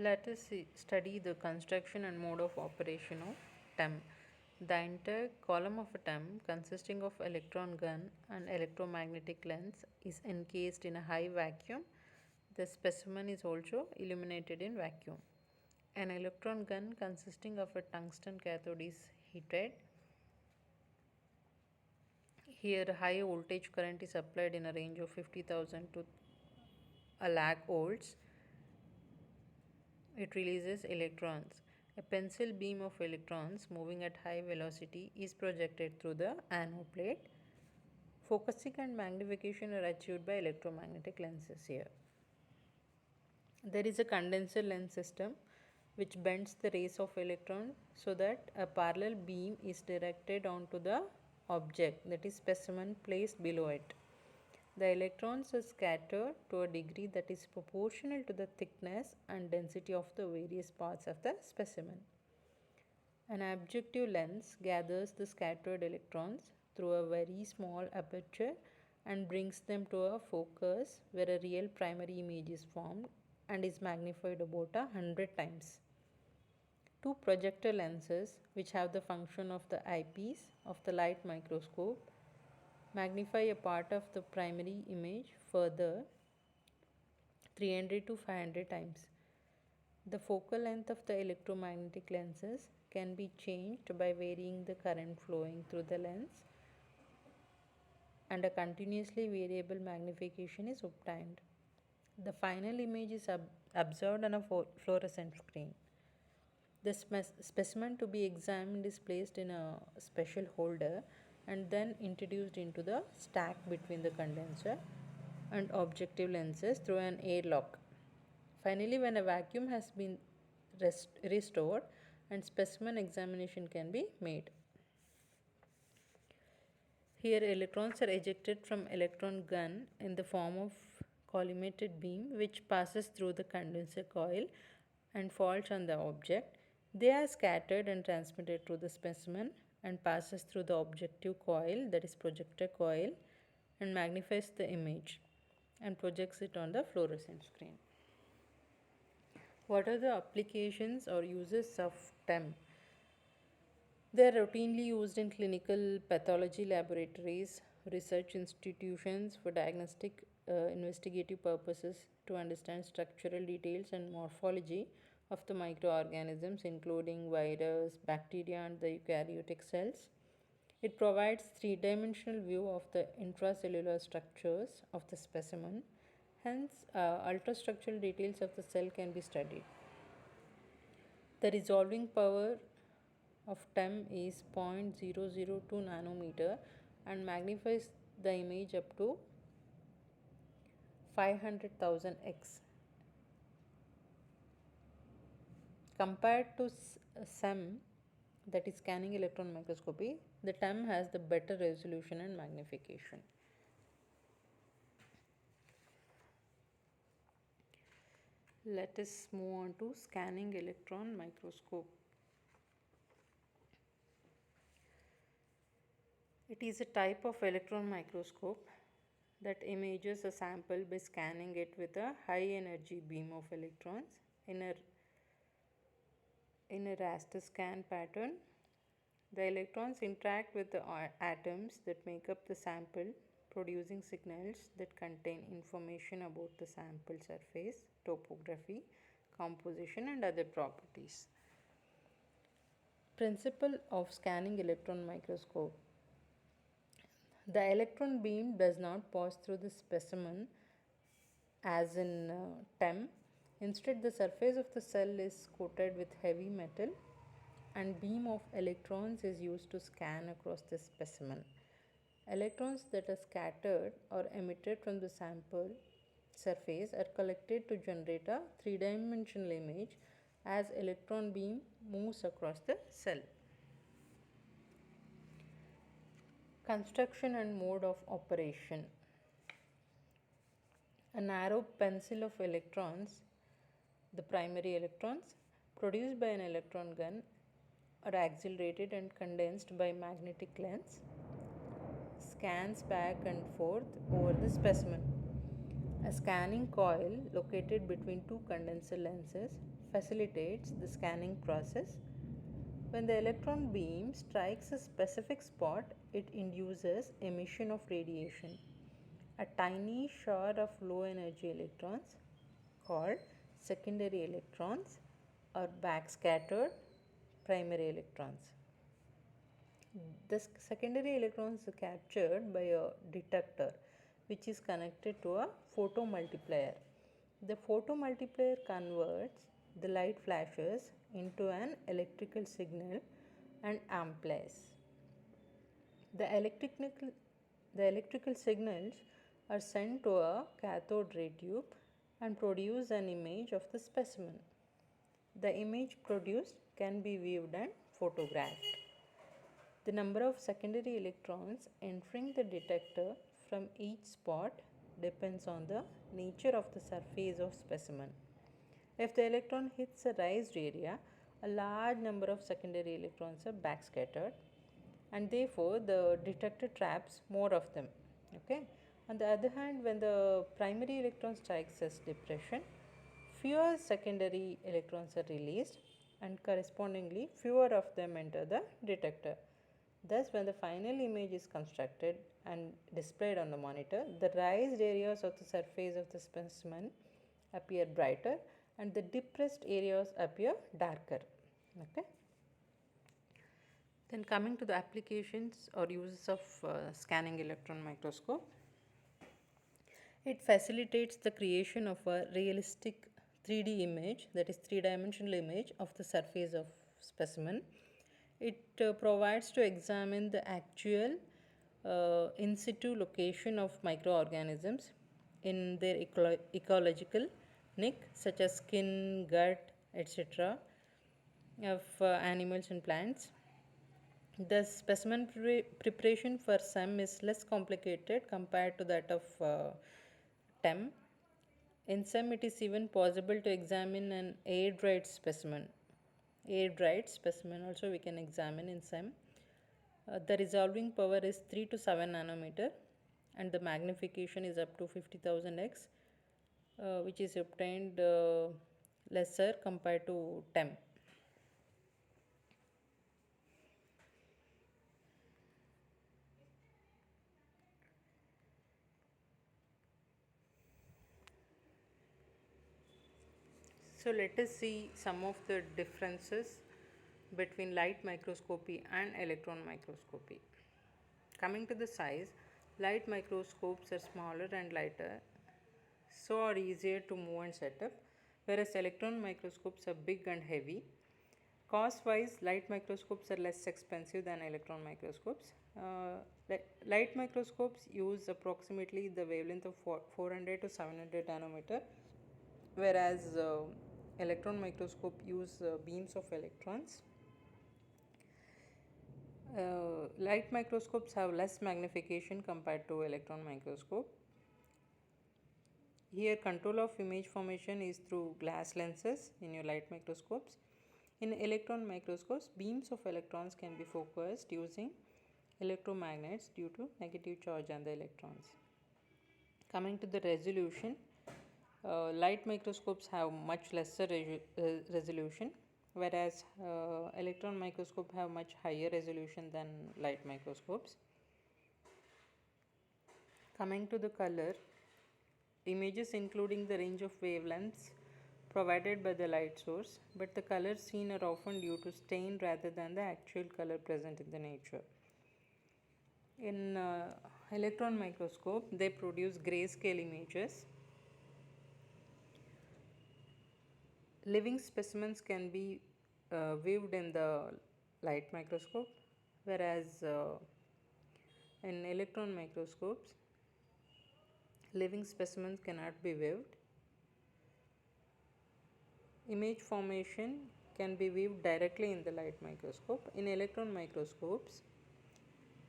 Let us study the construction and mode of operation of TEM. The entire column of a TEM consisting of electron gun and electromagnetic lens is encased in a high vacuum. The specimen is also illuminated in vacuum. An electron gun consisting of a tungsten cathode is heated. Here high voltage current is applied in a range of 50,000 to a lakh volts. It releases electrons. A pencil beam of electrons moving at high velocity is projected through the anode plate. Focusing and magnification are achieved by electromagnetic lenses here. There is a condenser lens system which bends the rays of electron so that a parallel beam is directed onto the object, that is specimen, placed below it. The electrons are scattered to a degree that is proportional to the thickness and density of the various parts of the specimen. An objective lens gathers the scattered electrons through a very small aperture and brings them to a focus where a real primary image is formed and is magnified about 100 times. Two projector lenses, which have the function of the eyepiece of the light microscope, magnify a part of the primary image further 300 to 500 times. The focal length of the electromagnetic lenses can be changed by varying the current flowing through the lens, and a continuously variable magnification is obtained. The final image is observed on a fluorescent screen. The specimen to be examined is placed in a special holder and then introduced into the stack between the condenser and objective lenses through an airlock. Finally, when a vacuum has been restored and specimen examination can be made. Here electrons are ejected from electron gun in the form of collimated beam which passes through the condenser coil and falls on the object. They are scattered and transmitted to the specimen and passes through the objective coil, that is projector coil, and magnifies the image and projects it on the fluorescent screen. What are the applications or uses of TEM? They are routinely used in clinical pathology laboratories, research institutions for diagnostic investigative purposes to understand structural details and morphology of the microorganisms, including virus, bacteria, and the eukaryotic cells. It provides three-dimensional view of the intracellular structures of the specimen. Hence, ultrastructural details of the cell can be studied. The resolving power of TEM is 0.002 nanometer and magnifies the image up to 500,000 x. Compared to SEM, that is scanning electron microscopy, the TEM has the better resolution and magnification. Let us move on to scanning electron microscope. It is a type of electron microscope that images a sample by scanning it with a high energy beam of electrons in a raster scan pattern. The electrons interact with the atoms that make up the sample, producing signals that contain information about the sample surface, topography, composition, and other properties. Principle of scanning electron microscope. The electron beam does not pass through the specimen as in TEM. Instead, the surface of the cell is coated with heavy metal and beam of electrons is used to scan across the specimen. Electrons that are scattered or emitted from the sample surface are collected to generate a three-dimensional image as electron beam moves across the cell. Construction and mode of operation. A narrow pencil of electrons, the primary electrons, produced by an electron gun are accelerated and condensed by magnetic lens, scans back and forth over the specimen. A scanning coil located between two condenser lenses facilitates the scanning process. When the electron beam strikes a specific spot, it induces emission of radiation, a tiny shower of low energy electrons called secondary electrons or backscattered primary electrons. The secondary electrons are captured by a detector which is connected to a photomultiplier. The photomultiplier converts the light flashes into an electrical signal and amplifies. The electrical, the electrical signals are sent to a cathode ray tube and produce an image of the specimen. The image produced can be viewed and photographed. The number of secondary electrons entering the detector from each spot depends on the nature of the surface of specimen. If the electron hits a raised area, a large number of secondary electrons are backscattered and therefore the detector traps more of them. Okay. On the other hand, when the primary electron strikes as depression, fewer secondary electrons are released and correspondingly fewer of them enter the detector. Thus, when the final image is constructed and displayed on the monitor, the raised areas of the surface of the specimen appear brighter and the depressed areas appear darker. Okay. Then coming to the applications or uses of scanning electron microscope, it facilitates the creation of a realistic 3D image, that is three-dimensional image of the surface of specimen. It provides to examine the actual in situ location of microorganisms in their ecological niche, such as skin, gut, etc. of animals and plants. The specimen preparation for SEM is less complicated compared to that of TEM. In SEM, it is even possible to examine an air-dried specimen. Air-dried specimen also we can examine in SEM. The resolving power is 3 to 7 nanometer and the magnification is up to 50,000x, which is obtained lesser compared to TEM. So let us see some of the differences between light microscopy and electron microscopy. Coming to the size, light microscopes are smaller and lighter, so are easier to move and set up, whereas electron microscopes are big and heavy. Cost wise, light microscopes are less expensive than electron microscopes. Light microscopes use approximately the wavelength of 400 to 700 nanometer, whereas electron microscope use beams of electrons. Light microscopes have less magnification compared to electron microscope. Here control of image formation is through glass lenses in your light microscopes. In electron microscopes, beams of electrons can be focused using electromagnets due to negative charge on the electrons. Coming to the resolution, light microscopes have much lesser resolution, whereas electron microscope have much higher resolution than light microscopes. Coming to the color, images including the range of wavelengths provided by the light source, but the colors seen are often due to stain rather than the actual color present in the nature. In electron microscope, they produce grayscale images. Living specimens can be viewed in the light microscope, whereas in electron microscopes, living specimens cannot be viewed. Image formation can be viewed directly in the light microscope. In electron microscopes,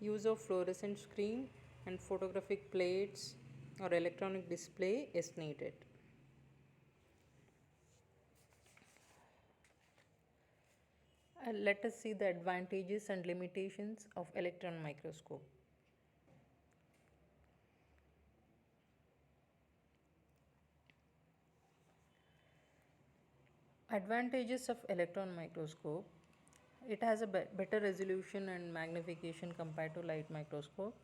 use of fluorescent screen and photographic plates or electronic display is needed. Let us see the advantages and limitations of electron microscope. Advantages of electron microscope. It has a better resolution and magnification compared to light microscope.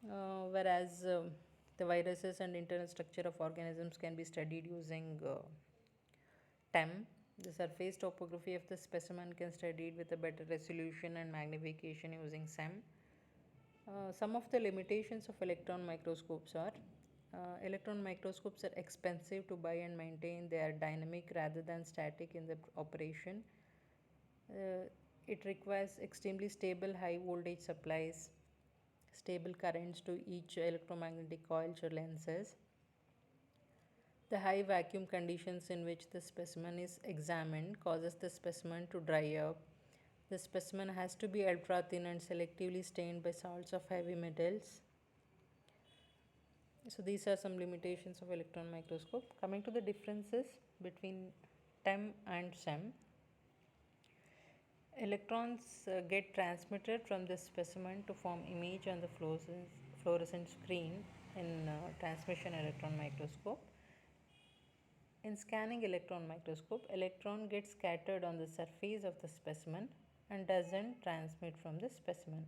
Whereas the viruses and internal structure of organisms can be studied using TEM. The surface topography of the specimen can be studied with a better resolution and magnification using SEM. Some of the limitations of electron microscopes are electron microscopes are expensive to buy and maintain. They are dynamic rather than static in the operation. It requires extremely stable high voltage supplies, stable currents to each electromagnetic coils or lenses. The high vacuum conditions in which the specimen is examined causes the specimen to dry up. The specimen has to be ultra thin and selectively stained by salts of heavy metals. So these are some limitations of electron microscope. Coming to the differences between TEM and SEM. Electrons get transmitted from the specimen to form image on the fluorescent screen in transmission electron microscope. In scanning electron microscope, electron gets scattered on the surface of the specimen and doesn't transmit from the specimen.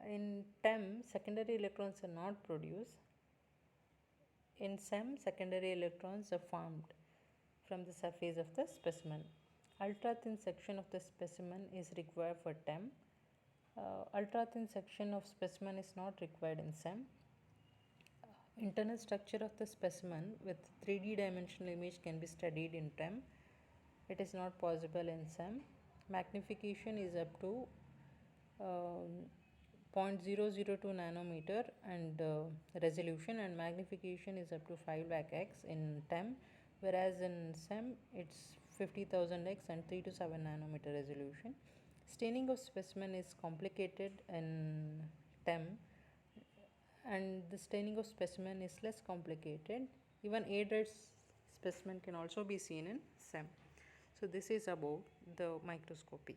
In TEM, secondary electrons are not produced. In SEM, secondary electrons are formed from the surface of the specimen. Ultra thin section of the specimen is required for TEM. Ultra thin section of specimen is not required in SEM. Internal structure of the specimen with 3D dimensional image can be studied in TEM. It is not possible in SEM. Magnification is up to 0.002 nanometer and resolution, and magnification is up to 5 lakh x in TEM, whereas in SEM it's 50,000 x and 3 to 7 nanometer resolution. Staining of specimen is complicated in TEM, and the staining of specimen is less complicated. Even air-dried specimen can also be seen in SEM. So this is about the microscopy.